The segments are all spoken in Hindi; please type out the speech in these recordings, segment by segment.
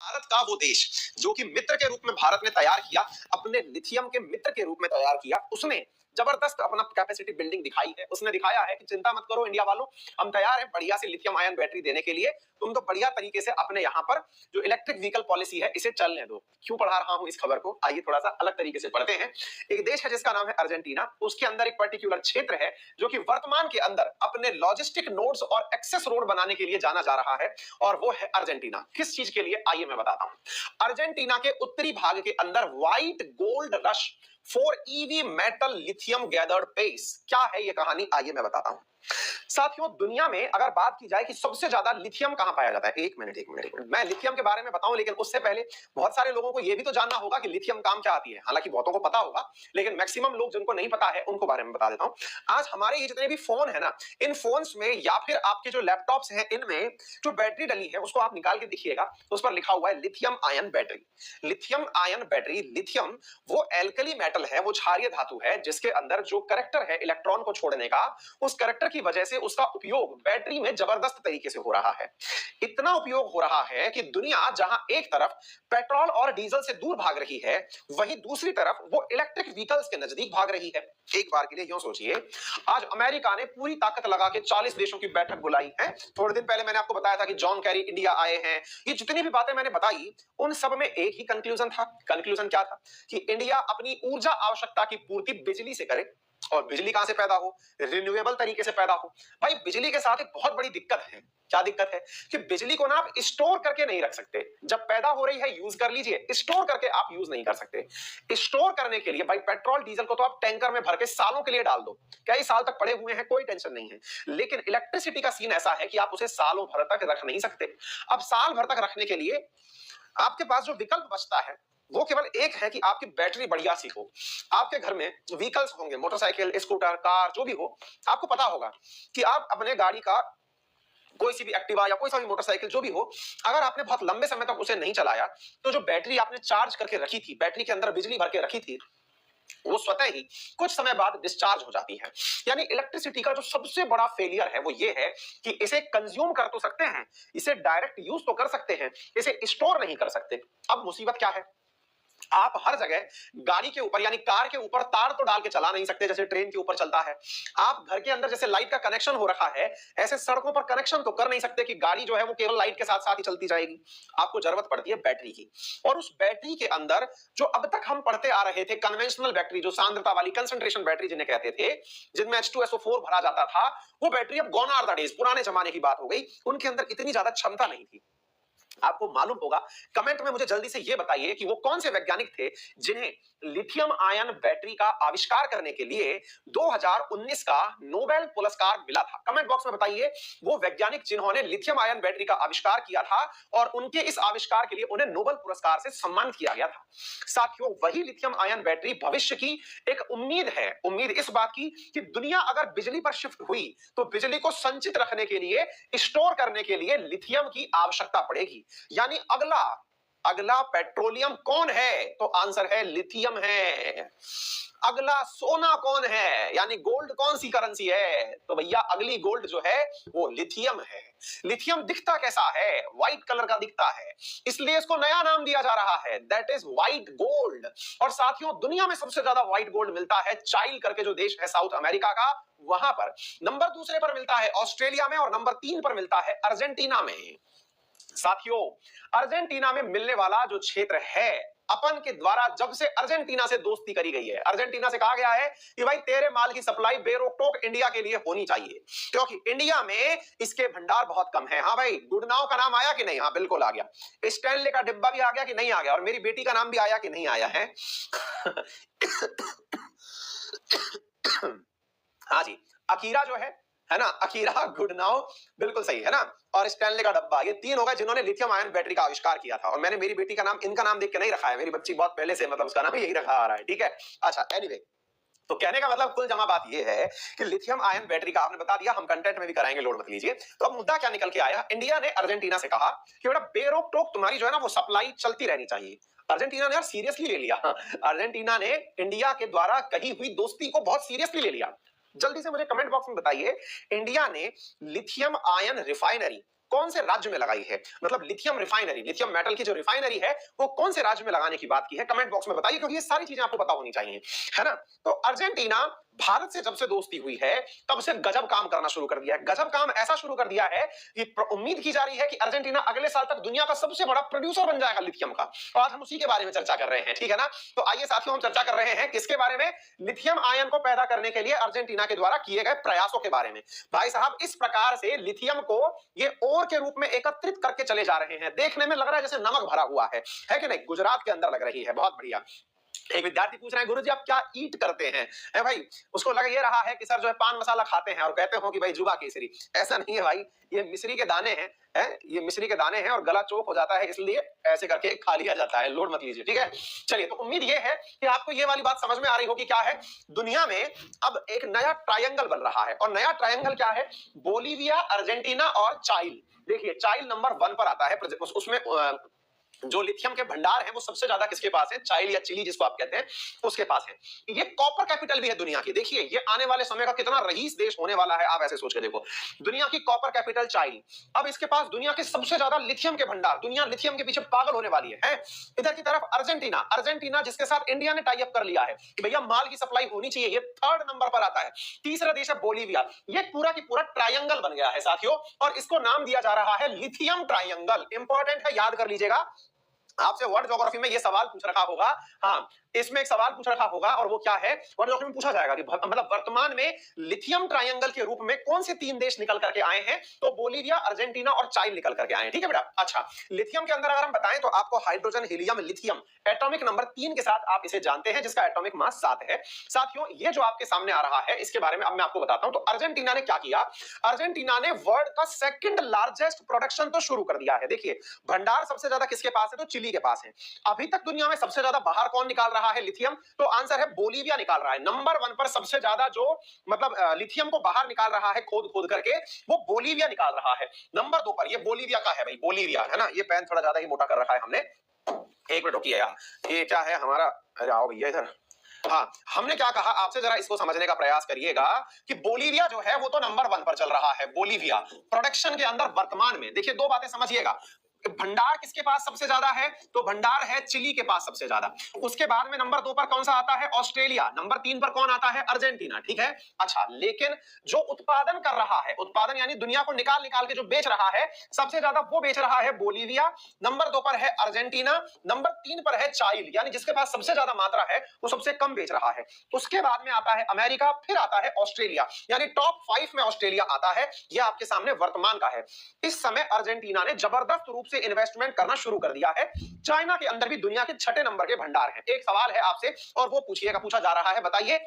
भारत का वो देश जो कि मित्र के रूप में भारत ने तैयार किया, अपने लिथियम के मित्र के रूप में तैयार किया, उसने जबरदस्त अपना कैपेसिटी बिल्डिंग दिखाई है। उसने दिखाया है कि चिंता मत करो इंडिया वालों, हम तैयार हैं बढ़िया से लिथियम आयन बैटरी देने के लिए। तुम तो बढ़िया तरीके से अपने यहाँ पर जो इलेक्ट्रिक व्हीकल पॉलिसी है इसे चलने दो। क्यों पढ़ा रहा हूं इस खबर को, आइए थोड़ा सा अलग तरीके से पढ़ते हैं। एक देश है जिसका नाम है अर्जेंटीना, उसके अंदर एक पर्टिकुलर क्षेत्र है जो कि वर्तमान के अंदर अपने लॉजिस्टिक नोड्स और एक्सेस रोड बनाने के लिए जाना जा रहा है, और वो है अर्जेंटीना। किस चीज के लिए, आइए मैं बताता हूं। अर्जेंटीना के उत्तरी भाग के अंदर white gold rush for EV metal lithium gathered pace. क्या है ये कहानी, आइए मैं बताता हूं। साथियों, दुनिया में अगर बात की जाए कि सबसे ज्यादा लिथियम कहां पाया जाता है, एक मिनट मैं लिथियम के बारे में बताऊं, लेकिन उससे पहले बहुत सारे लोगों को यह भी तो जानना होगा कि लिथियम काम क्या आती है। हालांकि बहुतों को पता होगा, लेकिन मैक्सिमम लोग जिनको नहीं पता है उनको बारे में बता देता हूं। आज हमारे ये जितने भी फोन है ना, इन फोन्स में या फिर आपके जो लैपटॉप्स हैं, इनमें जो बैटरी डली है उसको आप निकाल के देखिएगा, तो उस पर लिखा हुआ है lithium ion battery. Lithium ion battery, lithium वो एल्कली मेटल है, वो क्षारीय धातु है जिसके अंदर जो करैक्टर है इलेक्ट्रॉन को छोड़ने का, उस करैक्टर की वजह से उसका उपयोग बैटरी में जबरदस्त तरीके से हो रहा है। इतना उपयोग हो रहा है कि दुनिया जहां एक तरफ पेट्रोल और डीजल से दूर भाग रही है, वहीं दूसरी तरफ वो इलेक्ट्रिक व्हीकल्स के नजदीक भाग रही है। एक बार के लिए यूं सोचिए, आज अमेरिका ने पूरी ताकत लगा के 40 देशों की बैठक बुलाई है। थोड़े दिन पहले मैंने आपको बताया था कि जॉन कैरी इंडिया आए हैं। ये जितनी भी बातें मैंने बताई, उन सब में एक ही कंक्लूजन था। कंक्लूजन क्या था कि इंडिया अपनी ऊर्जा आवश्यकता की पूर्ति बिजली से करे, और बिजली कहां से पैदा हो, रिन्यूएबल तरीके से पैदा हो। भाई बिजली के साथ एक बहुत बड़ी दिक्कत है। क्या दिक्कत है कि बिजली को ना आप स्टोर करके नहीं रख सकते। जब पैदा हो रही है यूज कर लीजिए, स्टोर करके आप यूज नहीं कर सकते। स्टोर करने के लिए भाई पेट्रोल डीजल को तो आप टैंकर में भर के सालों के लिए डाल दो, कई साल तक पड़े हुए हैं, कोई टेंशन नहीं है। लेकिन इलेक्ट्रिसिटी का सीन ऐसा है कि आप उसे सालों भर तक रख नहीं सकते। अब साल भर तक रखने के लिए आपके पास जो विकल्प बचता है वो केवल एक है कि आपकी बैटरी बढ़िया सी हो। आपके घर में व्हीकल्स होंगे, मोटरसाइकिल, स्कूटर, कार, जो भी हो। आपको पता होगा कि आप अपने गाड़ी का कोई सी भी एक्टिवा या कोई सा भी मोटरसाइकिल जो भी हो, अगर आपने बहुत लंबे समय तक उसे नहीं चलाया, तो जो बैटरी आपने चार्ज करके रखी थी, बैटरी के अंदर बिजली भर के रखी थी, वो स्वतः ही कुछ समय बाद डिस्चार्ज हो जाती है। यानी इलेक्ट्रिसिटी का जो सबसे बड़ा फेलियर है वो ये है कि इसे कंज्यूम कर तो सकते हैं, इसे डायरेक्ट यूज तो कर सकते हैं, इसे स्टोर नहीं कर सकते। अब मुसीबत क्या है, आप हर जगह गाड़ी के ऊपर यानी कार के ऊपर तार तो डाल के चला नहीं सकते जैसे ट्रेन के ऊपर चलता है। आप घर के अंदर जैसे लाइट का कनेक्शन हो रखा है, ऐसे सड़कों पर कनेक्शन तो कर नहीं सकते कि गाड़ी जो है वो केवल लाइट के साथ साथ ही चलती जाएगी। आपको जरूरत पड़ती है बैटरी की, और उस बैटरी के अंदर जो अब तक हम पढ़ते आ रहे थे कन्वेंशनल बैटरी, जो सांद्रता वाली कंसंट्रेशन बैटरी जिन्हें कहते थे, जिनमें H2SO4 भरा जाता था, वो बैटरी अब गॉन आर द डेज, पुराने जमाने की बात हो गई। उनके अंदर इतनी ज्यादा क्षमता नहीं थी। आपको मालूम होगा, कमेंट में मुझे जल्दी से यह बताइए कि वो कौन से वैज्ञानिक थे जिन्हें लिथियम आयन बैटरी का आविष्कार करने के लिए 2019 का नोबेल पुरस्कार मिला था। कमेंट बॉक्स में बताइए वो वैज्ञानिक जिन्होंने लिथियम आयन बैटरी का आविष्कार किया था, और उनके इस आविष्कार के लिए उन्हें नोबेल पुरस्कार से सम्मानित किया गया था। साथियों, वही लिथियम आयन बैटरी भविष्य की एक उम्मीद है। उम्मीद इस बात की कि दुनिया अगर बिजली पर शिफ्ट हुई तो बिजली को संचित रखने के लिए, स्टोर करने के लिए लिथियम की आवश्यकता पड़ेगी। यानी अगला अगला पेट्रोलियम कौन है, तो आंसर है लिथियम है। अगला सोना कौन है, यानी गोल्ड कौन सी करेंसी है, तो भैया अगली गोल्ड जो है वो लिथियम है। लिथियम दिखता कैसा है, व्हाइट कलर का दिखता है, इसलिए इसको नया नाम दिया जा रहा है, दैट इज व्हाइट गोल्ड। और साथियों, दुनिया में सबसे ज्यादा व्हाइट गोल्ड मिलता है चाइल करके जो देश है साउथ अमेरिका का, वहां पर। नंबर दूसरे पर मिलता है ऑस्ट्रेलिया में, और नंबर 3 पर मिलता है अर्जेंटीना में। साथियों, अर्जेंटीना में मिलने वाला जो क्षेत्र है, अपन के द्वारा जब से अर्जेंटीना से दोस्ती करी गई है, अर्जेंटीना से कहा गया है कि भाई तेरे माल की सप्लाई बेरोक-टोक इंडिया के लिए होनी चाहिए, क्योंकि इंडिया में इसके भंडार बहुत कम है। हाँ भाई, गुड़नाव का नाम आया कि नहीं, हाँ बिल्कुल आ गया। स्टैनले का डिब्बा भी आ गया कि नहीं आ गया, और मेरी बेटी का नाम भी आया कि नहीं आया है। हाँ जी, अकीरा जो है ना, अकीरा, गुडनाउ, बिल्कुल सही है ना, और स्टैनले का डब्बा, ये 3 हो गए जिन्होंने लिथियम आयन बैटरी का आविष्कार किया था। और मैंने मेरी बेटी का नाम इनका नाम देख के नहीं रखा है, मेरी बच्ची बहुत पहले से मतलब उसका नाम यही रखा आ रहा है, ठीक है। अच्छा, एनीवे, तो कहने का मतलब कुल जमा बात यह है कि लिथियम आयन बैटरी का आपने बता दिया, हम कंटेंट में भी कराएंगे, लोड मत लीजिए। तो अब मुद्दा क्या निकल के आया, इंडिया ने अर्जेंटीना से कहा कि बेटा बेरोक टोक तुम्हारी जो है ना वो सप्लाई चलती रहनी चाहिए। अर्जेंटीना ने यार सीरियसली ले लिया। अर्जेंटीना ने इंडिया के द्वारा कही हुई दोस्ती को बहुत सीरियसली ले लिया। जल्दी से मुझे कमेंट बॉक्स में बताइए, इंडिया ने लिथियम आयन रिफाइनरी कौन से राज्य में लगाई है, मतलब लिथियम रिफाइनरी, लिथियम मेटल की जो रिफाइनरी है वो कौन से राज्य में लगाने की बात की है, कमेंट बॉक्स में बताइए, क्योंकि ये सारी चीजें आपको पता होनी चाहिए, है ना। तो अर्जेंटीना भारत से जब से दोस्ती हुई है तब से गजब काम करना शुरू कर दिया है, गजब काम ऐसा शुरू कर दिया है कि उम्मीद की जा रही है कि अर्जेंटीना अगले साल तक दुनिया का सबसे बड़ा प्रोड्यूसर बन जाएगा लिथियम का। और आज हम उसी के बारे में चर्चा कर रहे हैं, ठीक है ना। तो आइए साथियों, हम चर्चा कर रहे हैं किसके बारे में, लिथियम आयन को पैदा करने के लिए अर्जेंटीना के द्वारा किए गए प्रयासों के बारे में। भाई साहब, इस प्रकार से लिथियम को ये ओर के रूप में एकत्रित करके चले जा रहे हैं, देखने में लग रहा है जैसे नमक भरा हुआ है कि नहीं, गुजरात के अंदर लग रही है, बहुत बढ़िया। एक विद्यार्थी पूछ रहे हैं, गुरुजी आप क्या ईट करते हैं, है भाई, उसको लग ये रहा है कि सर जो है पान मसाला खाते हैं और कहते हो कि भाई जुबा केसरी, ऐसा नहीं है भाई, ये मिश्री के दाने हैं, ये मिश्री के दाने हैं और गला चोक हो जाता है, इसलिए ऐसे करके खा लिया जाता है, लोड मत लीजिए, ठीक है। चलिए, तो उम्मीद ये है कि आपको ये वाली बात समझ में आ रही होगी, क्या है, दुनिया में अब एक नया ट्रायंगल बन रहा है, और नया ट्रायंगल क्या है, बोलीविया, अर्जेंटीना और चाइल। देखिए, चाइल नंबर 1 पर आता है, उसमें जो लिथियम के भंडार हैं वो सबसे ज्यादा किसके पास है, चाइल या चिली जिसको आप कहते हैं, उसके पास है। ये कॉपर कैपिटल भी है दुनिया की, देखिए ये आने वाले समय का कितना रईस देश होने वाला है, आप ऐसे सोच के देखो, दुनिया की कॉपर कैपिटल चाइल, अब इसके पास दुनिया के सबसे ज्यादा लिथियम के भंडार, दुनिया लिथियम के पीछे पागल होने वाली है। इधर की तरफ अर्जेंटीना, अर्जेंटीना जिसके साथ इंडिया ने टाई अप कर लिया है कि भैया माल की सप्लाई होनी चाहिए, ये 3rd नंबर पर आता है। तीसरा देश है बोलीविया, ये पूरा की पूरा ट्रायंगल बन गया है साथियों, और इसको नाम दिया जा रहा है लिथियम ट्रायंगल। इंपॉर्टेंट है, याद कर लीजिएगा, आपसे वर्ल्ड ज्योग्राफी में ये सवाल पूछ रखा होगा, हाँ इसमें एक सवाल पूछ रखा होगा, और वो क्या है, वर्ल्ड ज्योग्राफी में पूछा जाएगा कि मतलब वर्तमान में लिथियम ट्रायंगल के रूप में कौन से 3 देश निकल करके आए हैं, तो बोलीविया, अर्जेंटीना और चाइल निकल करके आए हैं, ठीक है बेटा। अच्छा, लिथियम के अंदर अगर हम बताएं तो आपको hydrogen, helium, lithium atomic number 3 के साथ आप इसे जानते हैं, जिसका एटॉमिक मास 7 है। साथियों, ये जो आपके सामने आ रहा है इसके बारे में अब मैं आपको बताता हूं। तो अर्जेंटीना ने क्या किया, अर्जेंटीना ने वर्ल्ड का 2nd लार्जेस्ट प्रोडक्शन तो शुरू कर दिया है। देखिए, भंडार सबसे ज्यादा किसके पास है, तो चिली के पास है। अभी तक दुनिया में सबसे ज्यादा बाहर कौन निकाल रहा है लिथियम, तो आंसर है बोलीविया निकाल रहा है। नंबर 1 पर सबसे ज्यादा जो मतलब लिथियम को बाहर निकाल रहा है खोद खोद करके, वो बोलीविया निकाल रहा है। नंबर 2 पर ये बोलीविया का है भाई, बोलीविया है ना, ये पेन थोड़ा ज्यादा ही मोटा कर रखा है हमने, एक मिनट रुकिए यार, ये क्या है हमारा, अरे आओ भैया इधर। हाँ, हमने क्या कहा आपसे, जरा इसको समझने का प्रयास करिएगा कि बोलीविया जो है वो तो नंबर 1 पर चल रहा है, बोलीविया प्रोडक्शन के अंदर वर्तमान में। देखिए, 2 बातें समझिएगा, भंडार किसके पास सबसे ज्यादा है, तो भंडार है चिली के पास सबसे ज्यादा। उसके बाद में नंबर 2 पर कौन सा आता है, ऑस्ट्रेलिया। नंबर 3 पर कौन आता है, अर्जेंटीना, ठीक है। अच्छा, लेकिन जो उत्पादन कर रहा है, उत्पादन यानी दुनिया को निकाल निकाल के जो बेच रहा है, सबसे ज्यादा वो बेच रहा है बोलीविया। नंबर 2 पर है अर्जेंटीना, नंबर 3 पर है चाइल, यानी जिसके पास सबसे ज्यादा मात्रा है वो सबसे कम बेच रहा है। उसके बाद में आता है अमेरिका, फिर आता है ऑस्ट्रेलिया, यानी टॉप 5 में ऑस्ट्रेलिया आता है। ये आपके सामने वर्तमान का है। इस समय अर्जेंटीना ने जबरदस्त रूप से इन्वेस्टमेंट करना शुरू कर दिया है। चाइना के अंदर भी दुनिया के 6ठे नंबर के भंडार हैं। एक सवाल है आपसे, और वो पूछा जा रहा है, बताइए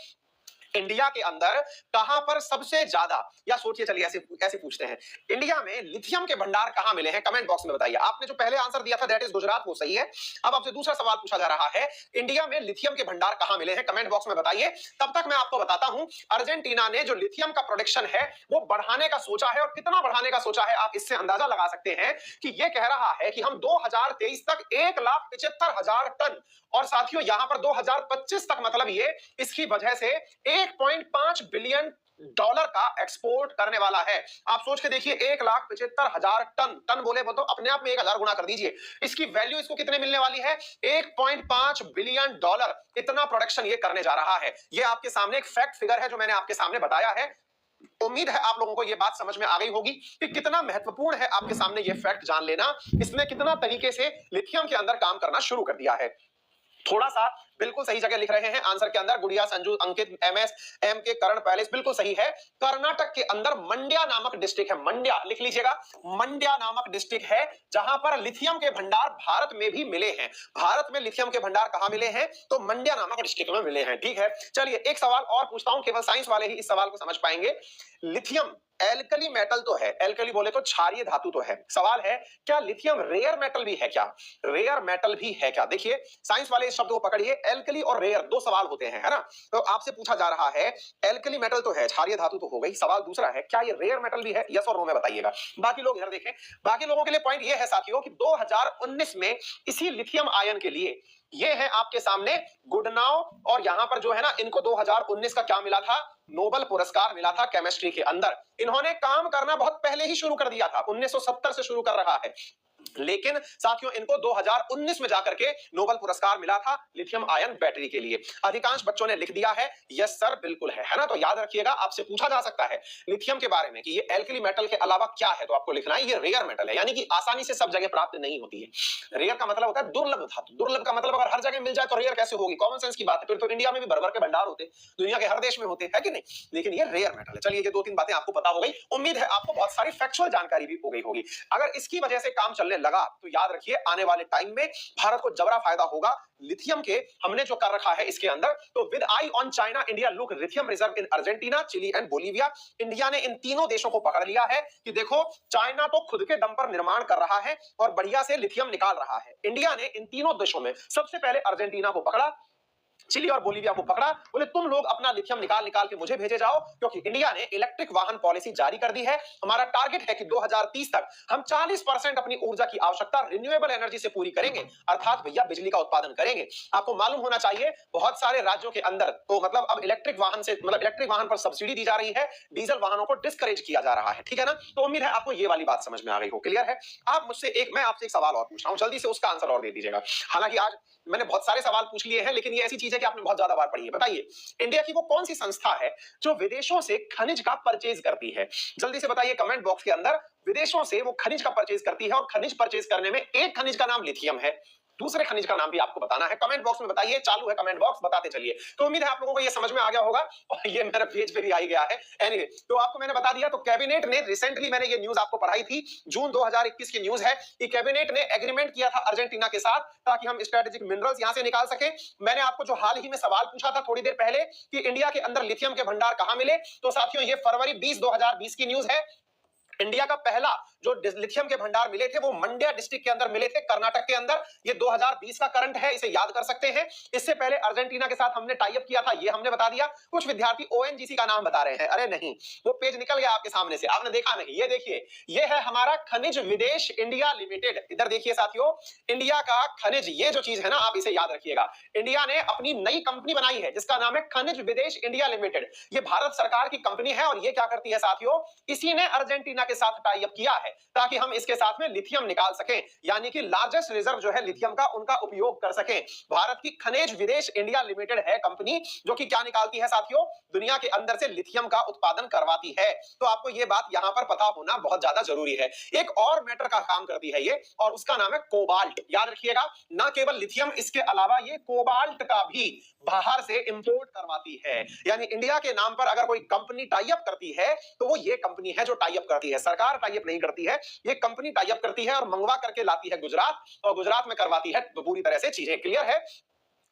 इंडिया के अंदर कहां पर सबसे ज्यादा, या सोचिए, चलिए ऐसे पूछते हैं, इंडिया में लिथियम के भंडार कहां मिले हैं, कमेंट बॉक्स में बताइए। आपने जो पहले आंसर दिया था दैट इज गुजरात, वो सही है। अब आपसे दूसरा सवाल पूछा जा रहा है, इंडिया में लिथियम के भंडार कहां मिले हैं, कमेंट बॉक्स में बताइए। तब तक मैं आपको बताता हूं, अर्जेंटीना ने जो लिथियम का प्रोडक्शन है वो बढ़ाने का सोचा है, और कितना बढ़ाने का सोचा है आप इससे अंदाजा लगा सकते हैं कि ये कह रहा है कि हम 2023 तक 1,75,000 टन, और साथियों यहां पर 2025 तक, मतलब ये इसकी वजह से 1.5 बिलियन डॉलर का एक्सपोर्ट करने वाला है। आप सोच के देखिए, 1,75,000 टन, टन बोले वो तो अपने आप में 1000 गुना कर दीजिए, इसकी वैल्यू इसको कितने मिलने वाली है, 1.5 बिलियन डॉलर, इतना प्रोडक्शन ये करने जा रहा है। ये आपके सामने एक फैक्ट फिगर है जो मैंने आपके सामने बताया है। उम्मीद है आप लोगों को यह बात समझ में आ गई होगी कि कितना महत्वपूर्ण है आपके सामने यह फैक्ट जान लेना, इसने कितना तरीके से लिथियम के अंदर काम करना शुरू कर दिया है। थोड़ा सा बिल्कुल सही जगह लिख रहे हैं आंसर के अंदर, गुड़िया, संजू, अंकित, एमएस, एम के, करण, पैलेस, बिल्कुल सही है। कर्नाटक के अंदर मंड्या नामक डिस्ट्रिक्ट है, मंड्या लिख लीजिएगा, मंड्या नामक डिस्ट्रिक्ट है जहां पर लिथियम के भंडार भारत में भी मिले हैं। भारत में लिथियम के भंडार कहां मिले हैं, तो मंड्या नामक डिस्ट्रिक्ट में मिले हैं, ठीक है। चलिए एक सवाल और पूछता हूं, केवल साइंस वाले ही इस सवाल को समझ पाएंगे। लिथियम एल्कली मेटल तो है, एल्कली बोले तो क्षारीय धातु तो है, सवाल है क्या लिथियम रेयर मेटल भी है क्या, रेयर मेटल भी है क्या। देखिए साइंस वाले इस शब्द को पकड़िए, एल्कली और रेयर 2 सवाल होते हैं, है ना। तो आपसे पूछा जा रहा है, एल्कली मेटल तो है, क्षारीय धातु तो हो गई, सवाल दूसरा है क्या ये रेयर मेटल भी है, यस और नो में बताइएगा। बाकी लोग इधर देखें, बाकी लोगों के लिए पॉइंट ये है साथियों कि 2019 में इसी लिथियम आयन के लिए ये है आपके सामने गुडनाव, और यहां पर जो है ना, इनको 2019 का क्या मिला था, नोबेल पुरस्कार मिला था केमिस्ट्री के अंदर। इन्होंने काम करना बहुत पहले ही शुरू कर दिया था, 1970 से शुरू कर रहा है, लेकिन साथियों इनको 2019 में जाकर के नोबेल पुरस्कार मिला था लिथियम आयन बैटरी के लिए। अधिकांश बच्चों ने लिख दिया है यस सर बिल्कुल है ना। तो याद रखिएगा, आपसे पूछा जा सकता है लिथियम के बारे में कि ये एल्कली मेटल के अलावा क्या है, तो आपको लिखना है ये रेयर मेटल है, यानी कि आसानी से सब जगह प्राप्त नहीं होती है। रेयर का मतलब होता है दुर्लभ धातु। दुर्लभ का मतलब अगर हर जगह मिल जाए तो रेयर कैसे होगी, कॉमन सेंस की बात है। फिर तो इंडिया में भी भर-भर के भंडार होते, दुनिया के हर देश में होते हैं कि नहीं, लेकिन ये रेयर मेटल है। चलिए ये दो तीन बातें आपको पता हो गई, उम्मीद है आपको बहुत सारी फैक्चुअल जानकारी भी हो गई होगी। अगर इसकी वजह से काम चलने लगा तो याद रखिए आने वाले टाइम में भारत को जबरा फायदा होगा लिथियम के। हमने जो कर रखा है इसके अंदर, तो with eye on China India look lithium reserve in Argentina, Chile and Bolivia. India ने इन तीनों देशों को पकड़ लिया है कि देखो चाइना तो खुद के दम पर निर्माण कर रहा है और बढ़िया से लिथियम निकाल रहा है। इंडिया ने इन तीनों देशों में सबसे पहले अर्जेंटीना को पकड़ा, चिली और बोलीविया को पकड़ा, बोले तुम लोग अपना लिथियम निकाल निकाल के मुझे भेजे जाओ, क्योंकि इंडिया ने इलेक्ट्रिक वाहन पॉलिसी जारी कर दी है। हमारा टारगेट है कि 2030 तक हम 40% अपनी ऊर्जा की आवश्यकता रिन्यूएबल एनर्जी से पूरी करेंगे, अर्थात भैया बिजली का उत्पादन करेंगे। आपको मालूम होना चाहिए बहुत सारे राज्यों के अंदर तो मतलब अब इलेक्ट्रिक वाहन पर सब्सिडी दी जा रही है, डीजल वाहनों को डिस्करेज किया जा रहा है, ठीक है ना। तो उम्मीद है आपको ये वाली बात समझ में आ गई हो, क्लियर है। मैं आपसे एक सवाल और पूछ रहा हूं, जल्दी से उसका आंसर और दे दीजिएगा। हालांकि आज मैंने बहुत सारे सवाल पूछ लिए हैं, लेकिन ये ऐसी चीज है कि आपने बहुत ज्यादा बार पढ़ी है। बताइए इंडिया की वो कौन सी संस्था है जो विदेशों से खनिज का परचेज करती है, जल्दी से बताइए कमेंट बॉक्स के अंदर। विदेशों से वो खनिज का परचेज करती है और खनिज परचेज करने में एक खनिज का नाम लिथियम है, दूसरे खनिज का नाम भी आपको बताना है। कमेंट बॉक्स में बताइए, चालू है कमेंट बॉक्स, बताते चलिए। तो उम्मीद है आप लोगों को ये समझ में आ गया होगा और ये मेरे पेज पे भी आ गया है। एनीवे तो आपको मैंने बता दिया। तो कैबिनेट ने रिसेंटली, मैंने ये न्यूज आपको पढ़ाई थी, जून 2021 की न्यूज है कि कैबिनेट ने एग्रीमेंट किया था अर्जेंटीना के साथ ताकि हम स्ट्रेटेजिक मिनरल्स यहां से निकाल सके। मैंने आपको जो हाल ही में सवाल पूछा था थोड़ी देर पहले कि इंडिया के अंदर लिथियम के भंडार कहां मिले, तो साथियों ये फरवरी 20 2020 की न्यूज है। इंडिया का पहला जो लिथियम के भंडार मिले थे वो मंड्या डिस्ट्रिक्ट के अंदर मिले थे, कर्नाटक के अंदर। ये 2020 का करंट है, इसे याद कर सकते हैं। इससे पहले अर्जेंटीना के साथ हमने टाई अप किया था, ये हमने बता दिया। कुछ विद्यार्थी ओएनजीसी का नाम बता रहे हैं, अरे नहीं वो पेज निकल गया आपके सामने से, आपने देखा नहीं। ये देखिए, ये है हमारा खनिज विदेश इंडिया लिमिटेड। इधर देखिए साथियों, इंडिया का खनिज, ये जो चीज है ना आप इसे याद रखिएगा। इंडिया ने अपनी नई कंपनी बनाई है जिसका नाम है खनिज विदेश इंडिया लिमिटेड। ये भारत सरकार की कंपनी है और ये क्या करती है साथियों, इसी ने अर्जेंटीना के साथ टाई अप किया है ताकि हम इसके साथ में लिथियम निकाल सकें, यानी कि लार्जेस्ट रिजर्व जो है लिथियम का उनका उपयोग कर सकें। भारत की खनिज विदेश इंडिया लिमिटेड है कंपनी जो कि क्या निकालती है साथियों, दुनिया के अंदर से लिथियम का उत्पादन करवाती है। तो आपको ये बात यहां पर पता होना बहुत ज्यादा जरूरी है। एक और मैटर का काम करती है ये, और उसका नाम है कोबाल्ट। याद रखिएगा, ना केवल लिथियम, इसके अलावा ये कोबाल्ट का भी बाहर से इंपोर्ट करवाती है। यानी इंडिया के नाम पर अगर कोई कंपनी टाई अप करती है तो वो ये कंपनी है जो टाई अप करती है, सरकार टाई अप नहीं करती है, ये कंपनी टाई अप करती है और मंगवा करके लाती है गुजरात, और गुजरात में करवाती है पूरी तरह से चीजें। क्लियर है।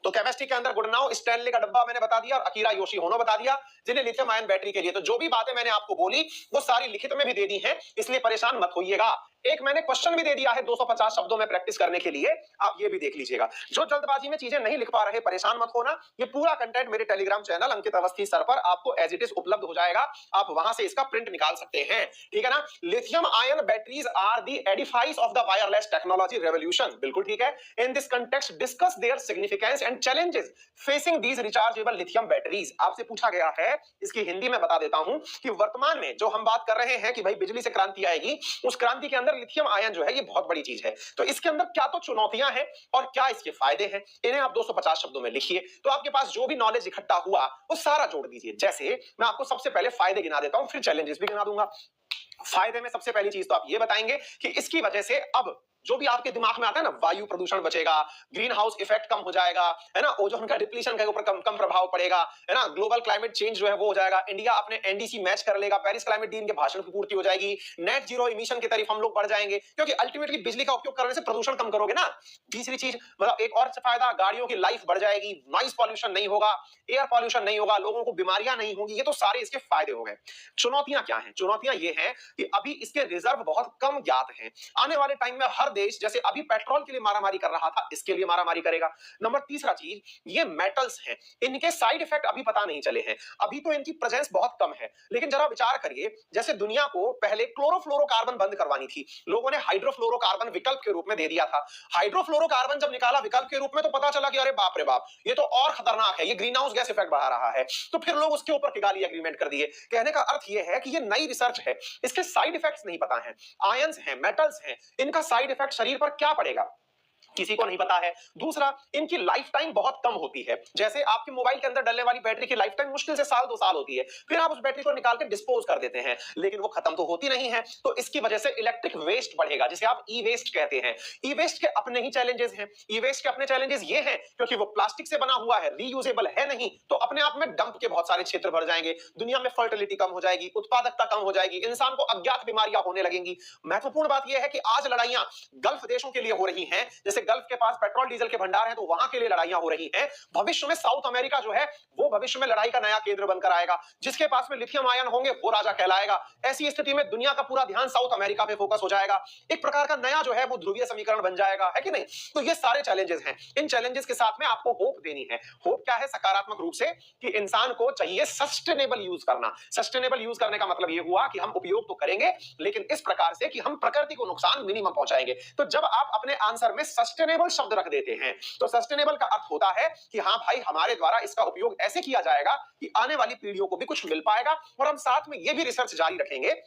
तो केमिस्ट्री के अंदर गुडनाउ स्टैनले का डब्बा मैंने बता दिया और अकीरा योशीहोनो बता दिया, जिन्हें लिथियम आयन बैटरी के लिए। तो जो भी बातें मैंने आपको बोली वो सारी लिखित में भी दे दी हैं, इसलिए परेशान मत होइएगा। एक मैंने क्वेश्चन भी दे दिया है 250 शब्दों में प्रैक्टिस करने के लिए, आप ये भी देख लीजिएगा। जो जल्दबाजी में चीजें नहीं लिख पा रहे, परेशान मत होना, ये पूरा कंटेंट मेरे टेलीग्राम चैनल अंकित अवस्थी सर पर आपको एज इट इज उपलब्ध हो जाएगा, आप वहां से इसका प्रिंट निकाल सकते हैं, ठीक है ना। Lithium ion batteries are the edifice of the wireless technology revolution, बिल्कुल ठीक है। In this context discuss their significance and challenges facing these rechargeable lithium batteries. आपसे पूछा गया है, इसकी हिंदी में बता देता हूं कि वर्तमान में जो हम बात कर रहे हैं कि भाई बिजली से क्रांति आएगी, उस क्रांति के अंदर लिथियम आयन जो है ये बहुत बड़ी चीज है। तो इसके अंदर क्या तो चुनौतियां हैं और क्या इसके फायदे हैं, इन्हें आप 250 शब्दों में लिखिए। तो आपके पास जो भी नॉलेज इकट्ठा हुआ वो सारा जोड़ दीजिए। जैसे मैं आपको सबसे पहले फायदे गिना देता हूं, फिर चैलेंजेस भी गिना दूंगा। फायदे में सबसे पहली चीज तो आप ये बताएंगे कि इसकी वजह से अब जो भी आपके दिमाग में आता है ना, वायु प्रदूषण बचेगा, ग्रीन हाउस इफेक्ट कम हो जाएगा, है ना, ओजोन का डिप्लीशन के ऊपर कम प्रभाव पड़ेगा, है ना, ग्लोबल क्लाइमेट चेंज जो है वो हो जाएगा, इंडिया अपने एनडीसी मैच कर लेगा, पेरिस क्लाइमेट डील के भाषण की पूर्ति हो जाएगी, नेट जीरो इमिशन की तरफ हम लोग बढ़ जाएंगे, क्योंकि अल्टीमेटली बिजली का उपयोग करने से प्रदूषण कम करोगे ना। तीसरी चीज, मतलब एक और फायदा, गाड़ियों की लाइफ बढ़ जाएगी, नॉइस पॉल्यूशन नहीं होगा, एयर पॉल्यूशन नहीं होगा, लोगों को बीमारियां नहीं होंगी। ये तो सारे इसके फायदे हो गए। चुनौतियां क्या हैं? चुनौतियां ये हैं कि अभी इसके रिजर्व बहुत कम ज्ञात हैं। आने वाले टाइम में हर देश जैसे अभी पेट्रोल के लिए मारामारी कर रहा था, इसके लिए मारामारी करेगा। नंबर तीसरा चीज, ये मेटल्स हैं, इनके साइड इफेक्ट अभी पता नहीं चले हैं, अभी तो इनकी प्रेजेंस बहुत कम है। लेकिन जरा विचार करिए, जैसे दुनिया को पहले क्लोरोफ्लोरोकार्बन बंद करवानी थी, लोगों ने हाइड्रोफ्लोरोकार्बन विकल्प के रूप में दे दिया था। हाइड्रोफ्लोरोकार्बन जब निकाला विकल्प के रूप में, तो पता चला कि अरे बाप रे बाप, ये तो और खतरनाक है, ये ग्रीन हाउस गैस इफेक्ट बढ़ा रहा है। तो फिर लोग उसके ऊपर किगाली एग्रीमेंट कर दिए। कहने का अर्थ यह है कि ये नई रिसर्च है, इसके साइड इफेक्ट्स नहीं पता है। आयंस हैं, मेटल्स हैं, इनका साइड इफेक्ट शरीर पर क्या पड़ेगा, किसी को नहीं पता है। दूसरा, इनकी लाइफ टाइम बहुत कम होती है। जैसे आपके मोबाइल के अंदर डलने वाली बैटरी की लाइफ टाइम मुश्किल से साल 2 साल होती है, फिर आप उस बैटरी को निकाल के डिस्पोज कर देते हैं, लेकिन वो खत्म तो होती नहीं है। तो इसकी वजह से इलेक्ट्रिक वेस्ट बढ़ेगा, जिसे आप ई वेस्ट कहते हैं। ई वेस्ट के अपने ही चैलेंजेस हैं। ई वेस्ट के अपने चैलेंजेस ये हैं, क्योंकि वो प्लास्टिक से बना हुआ है, रीयूजेबल है नहीं, तो अपने आप में डंप के बहुत सारे क्षेत्र भर जाएंगे, दुनिया में फर्टिलिटी कम हो जाएगी, उत्पादकता कम हो जाएगी, इंसान को अज्ञात बीमारियां होने लगेंगी। महत्वपूर्ण बात यह है कि आज लड़ाइयां गल्फ देशों के लिए हो रही हैं, जैसे गल्फ के पास पेट्रोल डीजल के भंडार हैं, तो वहां के लिए लड़ाइयां हो रही हैं। भविष्य में साउथ अमेरिका जो है, वो भविष्य में लड़ाई का नया केंद्र बनकर आएगा। जिसके पास में लिथियम आयन होंगे, वो राजा कहलाएगा। ऐसी स्थिति में दुनिया का पूरा ध्यान साउथ अमेरिका पे फोकस हो जाएगा। एक प्रकार का नया जो है वो ध्रुवीय समीकरण बन जाएगा, है कि नहीं? तो ये सारे चैलेंजेस हैं। इन चैलेंजेस के साथ में आपको होप देनी है। होप क्या है? सकारात्मक रूप से, कि इंसान को चाहिए सस्टेनेबल यूज करना। सस्टेनेबल यूज करने का मतलब ये हुआ कि हम उपयोग तो करेंगे, लेकिन इस प्रकार से कि हम प्रकृति को नुकसान मिनिमम पहुंचाएंगे। तो जब आप अपने आंसर में सस्टेनेबल शब्द रख देते हैं, तो सस्टेनेबल का अर्थ होता है कि हाँ भाई, हमारे द्वारा इसका उपयोग ऐसे किया जाएगा कि आने वाली पीढ़ियों को भी कुछ मिल पाएगा, और हम साथ में ये भी रिसर्च जारी रखेंगे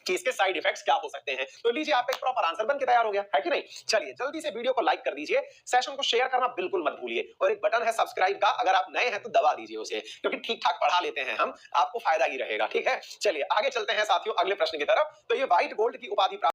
कि इसके साइड इफेक्ट्स क्या हो सकते हैं। तो लीजिए, आपका एक प्रॉपर आंसर बन के तैयार हो गया, है कि नहीं? चलिए जल्दी से वीडियो को लाइक कर दीजिए, सेशन को शेयर करना बिल्कुल मत भूलिए, और एक बटन है सब्सक्राइब का, अगर आप नए हैं तो दबा दीजिए उसे, क्योंकि ठीक ठाक पढ़ा लेते हैं हम, आपको फायदा ही रहेगा। ठीक है, चलिए आगे चलते हैं साथियों अगले प्रश्न की तरफ। तो ये व्हाइट गोल्ड की उपाधि